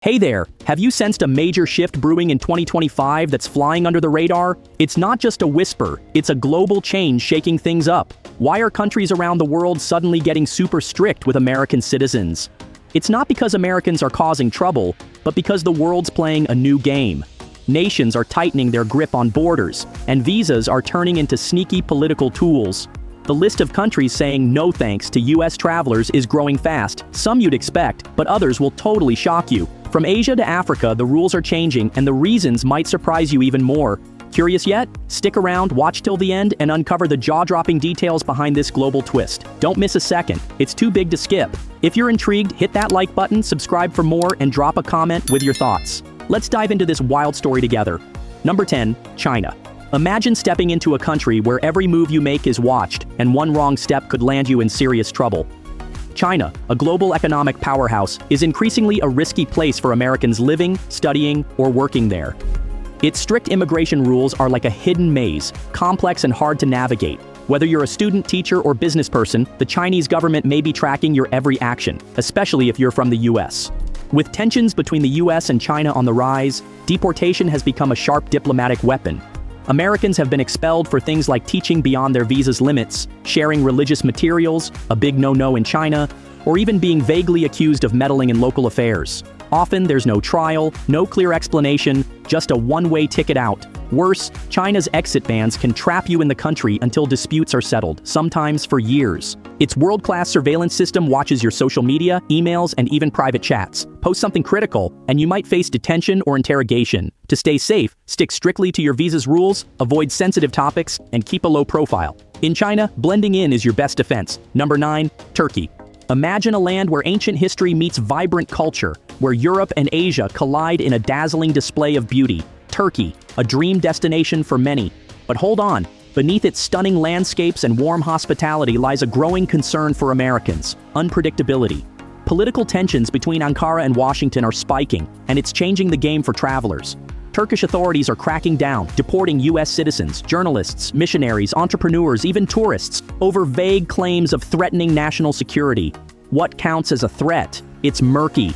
Hey there, have you sensed a major shift brewing in 2025 that's flying under the radar? It's not just a whisper, it's a global change shaking things up. Why are countries around the world suddenly getting super strict with American citizens? It's not because Americans are causing trouble, but because the world's playing a new game. Nations are tightening their grip on borders, and visas are turning into sneaky political tools. The list of countries saying no thanks to US travelers is growing fast. Some you'd expect, but others will totally shock you. From Asia to Africa, the rules are changing, and the reasons might surprise you even more. Curious yet? Stick around, watch till the end, and uncover the jaw-dropping details behind this global twist. Don't miss a second. It's too big to skip. If you're intrigued, hit that like button, subscribe for more, and drop a comment with your thoughts. Let's dive into this wild story together. Number 10, China. Imagine stepping into a country where every move you make is watched, and one wrong step could land you in serious trouble. China, a global economic powerhouse, is increasingly a risky place for Americans living, studying, or working there. Its strict immigration rules are like a hidden maze, complex and hard to navigate. Whether you're a student, teacher, or business person, the Chinese government may be tracking your every action, especially if you're from the US. With tensions between the US and China on the rise, deportation has become a sharp diplomatic weapon. Americans have been expelled for things like teaching beyond their visa's limits, sharing religious materials, a big no-no in China, or even being vaguely accused of meddling in local affairs. Often there's no trial, no clear explanation, just a one-way ticket out. Worse, China's exit bans can trap you in the country until disputes are settled, sometimes for years. Its world-class surveillance system watches your social media, emails, and even private chats. Post something critical, and you might face detention or interrogation. To stay safe, stick strictly to your visa's rules, avoid sensitive topics, and keep a low profile. In China, blending in is your best defense. Number 9, Turkey. Imagine a land where ancient history meets vibrant culture, where Europe and Asia collide in a dazzling display of beauty. Turkey, a dream destination for many. But hold on, beneath its stunning landscapes and warm hospitality lies a growing concern for Americans: unpredictability. Political tensions between Ankara and Washington are spiking, and it's changing the game for travelers. Turkish authorities are cracking down, deporting US citizens, journalists, missionaries, entrepreneurs, even tourists, over vague claims of threatening national security. What counts as a threat? It's murky.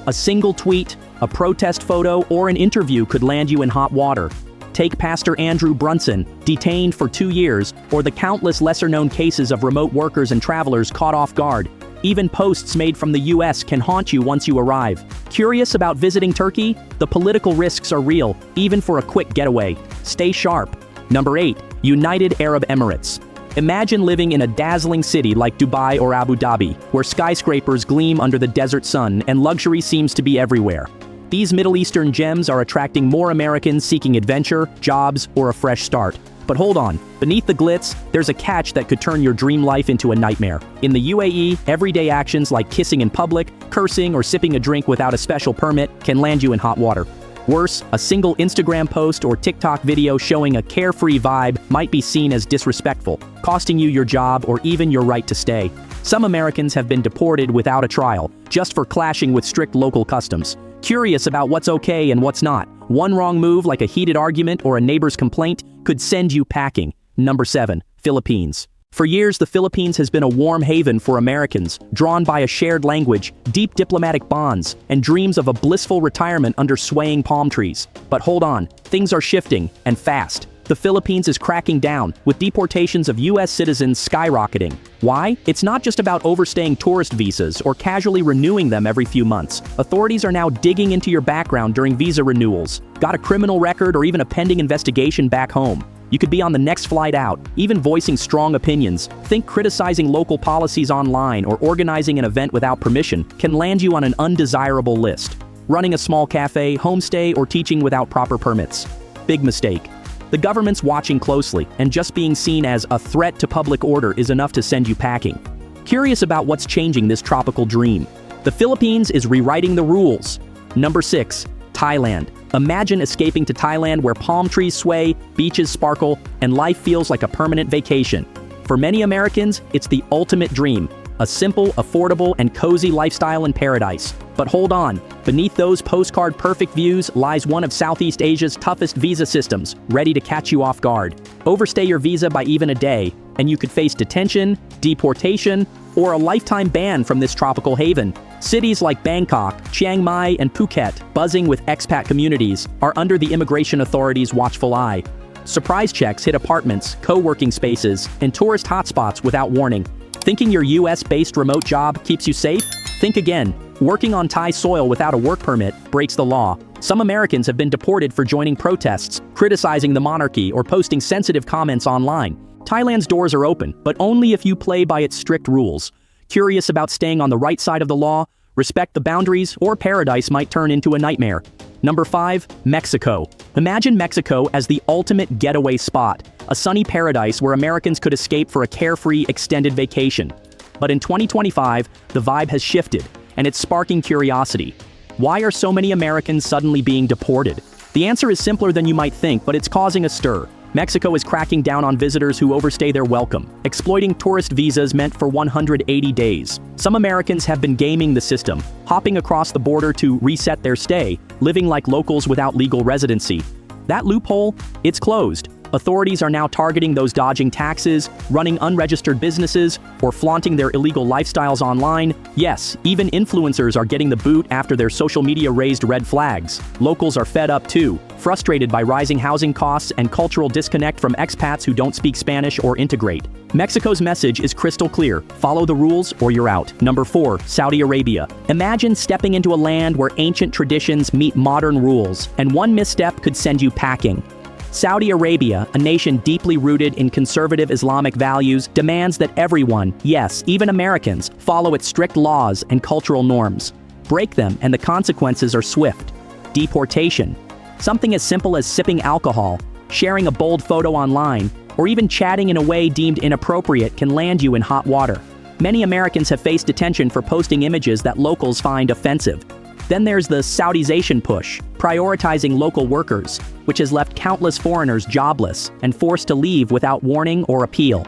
A single tweet, a protest photo, or an interview could land you in hot water. Take Pastor Andrew Brunson, detained for 2 years, or the countless lesser-known cases of remote workers and travelers caught off guard. Even posts made from the US can haunt you once you arrive. Curious about visiting Turkey? The political risks are real, even for a quick getaway. Stay sharp. Number 8, United Arab Emirates. Imagine living in a dazzling city like Dubai or Abu Dhabi, where skyscrapers gleam under the desert sun and luxury seems to be everywhere. These Middle Eastern gems are attracting more Americans seeking adventure, jobs, or a fresh start. But hold on, beneath the glitz, there's a catch that could turn your dream life into a nightmare. In the UAE, everyday actions like kissing in public, cursing, or sipping a drink without a special permit can land you in hot water. Worse, a single Instagram post or TikTok video showing a carefree vibe might be seen as disrespectful, costing you your job or even your right to stay. Some Americans have been deported without a trial, just for clashing with strict local customs. Curious about what's okay and what's not. One wrong move, like a heated argument or a neighbor's complaint, could send you packing. Number 7, Philippines. For years, the Philippines has been a warm haven for Americans, drawn by a shared language, deep diplomatic bonds, and dreams of a blissful retirement under swaying palm trees. But hold on, things are shifting, and fast. The Philippines is cracking down, with deportations of US citizens skyrocketing. Why? It's not just about overstaying tourist visas or casually renewing them every few months. Authorities are now digging into your background during visa renewals. Got a criminal record or even a pending investigation back home? You could be on the next flight out, even voicing strong opinions. Think criticizing local policies online or organizing an event without permission can land you on an undesirable list. Running a small cafe, homestay, or teaching without proper permits. Big mistake. The government's watching closely, and just being seen as a threat to public order is enough to send you packing. Curious about what's changing this tropical dream? The Philippines is rewriting the rules. Number 6, Thailand. Imagine escaping to Thailand where palm trees sway, beaches sparkle, and life feels like a permanent vacation. For many Americans, it's the ultimate dream. a simple, affordable, and cozy lifestyle in paradise. But hold on, beneath those postcard-perfect views lies one of Southeast Asia's toughest visa systems, ready to catch you off guard. Overstay your visa by even a day, and you could face detention, deportation, or a lifetime ban from this tropical haven. Cities like Bangkok, Chiang Mai, and Phuket, buzzing with expat communities, are under the immigration authorities' watchful eye. Surprise checks hit apartments, co-working spaces, and tourist hotspots without warning. Thinking your US-based remote job keeps you safe? Think again. Working on Thai soil without a work permit breaks the law. Some Americans have been deported for joining protests, criticizing the monarchy, or posting sensitive comments online. Thailand's doors are open, but only if you play by its strict rules. Curious about staying on the right side of the law? Respect the boundaries, or paradise might turn into a nightmare. Number 5. Mexico. Imagine Mexico as the ultimate getaway spot, a sunny paradise where Americans could escape for a carefree, extended vacation. But in 2025, the vibe has shifted, and it's sparking curiosity. Why are so many Americans suddenly being deported? The answer is simpler than you might think, but it's causing a stir. Mexico is cracking down on visitors who overstay their welcome, exploiting tourist visas meant for 180 days. Some Americans have been gaming the system, hopping across the border to reset their stay, living like locals without legal residency. That loophole? It's closed. Authorities are now targeting those dodging taxes, running unregistered businesses, or flaunting their illegal lifestyles online. Yes, even influencers are getting the boot after their social media raised red flags. Locals are fed up too, frustrated by rising housing costs and cultural disconnect from expats who don't speak Spanish or integrate. Mexico's message is crystal clear: follow the rules or you're out. Number 4. Saudi Arabia. Imagine stepping into a land where ancient traditions meet modern rules, and one misstep could send you packing. Saudi Arabia, a nation deeply rooted in conservative Islamic values, demands that everyone, yes, even Americans, follow its strict laws and cultural norms. Break them and the consequences are swift. Deportation. Something as simple as sipping alcohol, sharing a bold photo online, or even chatting in a way deemed inappropriate can land you in hot water. Many Americans have faced detention for posting images that locals find offensive. Then there's the Saudization push, prioritizing local workers, which has left countless foreigners jobless and forced to leave without warning or appeal.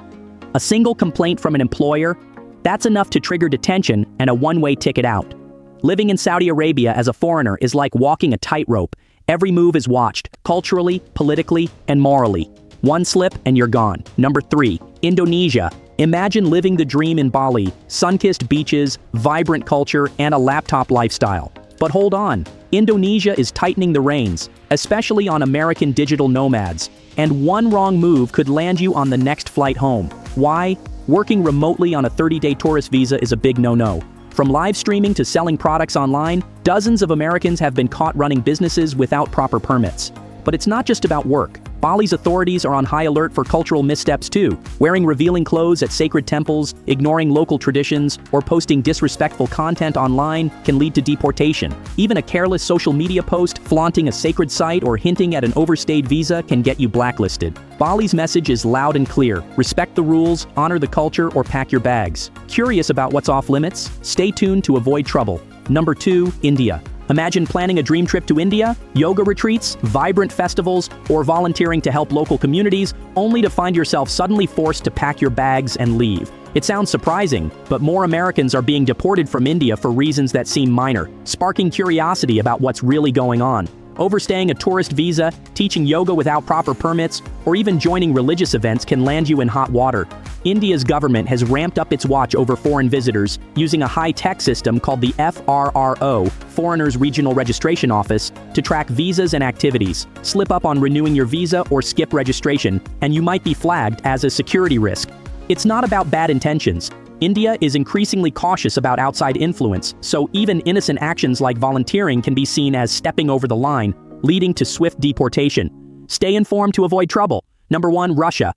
A single complaint from an employer? That's enough to trigger detention and a one-way ticket out. Living in Saudi Arabia as a foreigner is like walking a tightrope. Every move is watched, culturally, politically, and morally. One slip and you're gone. Number 3. Indonesia. Imagine living the dream in Bali, sun-kissed beaches, vibrant culture, and a laptop lifestyle. But hold on, Indonesia is tightening the reins, especially on American digital nomads, and one wrong move could land you on the next flight home. Why? Working remotely on a 30-day tourist visa is a big no-no. From live streaming to selling products online, dozens of Americans have been caught running businesses without proper permits. But it's not just about work. Bali's authorities are on high alert for cultural missteps too. Wearing revealing clothes at sacred temples, ignoring local traditions, or posting disrespectful content online can lead to deportation. Even a careless social media post flaunting a sacred site or hinting at an overstayed visa can get you blacklisted. Bali's message is loud and clear: respect the rules, honor the culture, or pack your bags. Curious about what's off limits? Stay tuned to avoid trouble. Number 2. India. Imagine planning a dream trip to India, yoga retreats, vibrant festivals, or volunteering to help local communities, only to find yourself suddenly forced to pack your bags and leave. It sounds surprising, but more Americans are being deported from India for reasons that seem minor, sparking curiosity about what's really going on. Overstaying a tourist visa, teaching yoga without proper permits, or even joining religious events can land you in hot water. India's government has ramped up its watch over foreign visitors, using a high-tech system called the FRRO, Foreigners Regional Registration Office, to track visas and activities. Slip up on renewing your visa or skip registration, and you might be flagged as a security risk. It's not about bad intentions. India is increasingly cautious about outside influence, so even innocent actions like volunteering can be seen as stepping over the line, leading to swift deportation. Stay informed to avoid trouble. Number 1. Russia.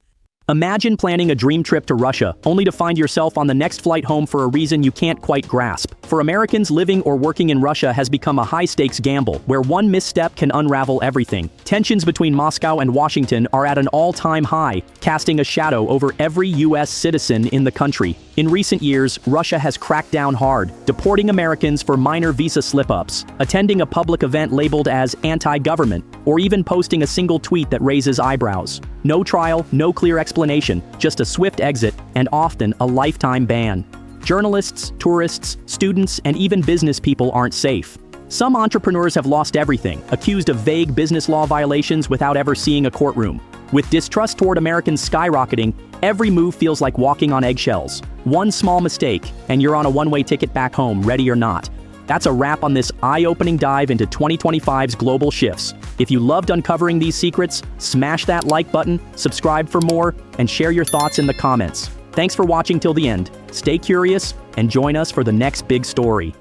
Imagine planning a dream trip to Russia, only to find yourself on the next flight home for a reason you can't quite grasp. For Americans, living or working in Russia has become a high-stakes gamble, where one misstep can unravel everything. Tensions between Moscow and Washington are at an all-time high, casting a shadow over every U.S. citizen in the country. In recent years, Russia has cracked down hard, deporting Americans for minor visa slip-ups, attending a public event labeled as anti-government, or even posting a single tweet that raises eyebrows. No trial, no clear explanation, just a swift exit, and often a lifetime ban. Journalists, tourists, students, and even business people aren't safe. Some entrepreneurs have lost everything, accused of vague business law violations without ever seeing a courtroom. With distrust toward Americans skyrocketing, every move feels like walking on eggshells. One small mistake, and you're on a one-way ticket back home, ready or not. That's a wrap on this eye-opening dive into 2025's global shifts. If you loved uncovering these secrets, smash that like button, subscribe for more, and share your thoughts in the comments. Thanks for watching till the end. Stay curious, and join us for the next big story.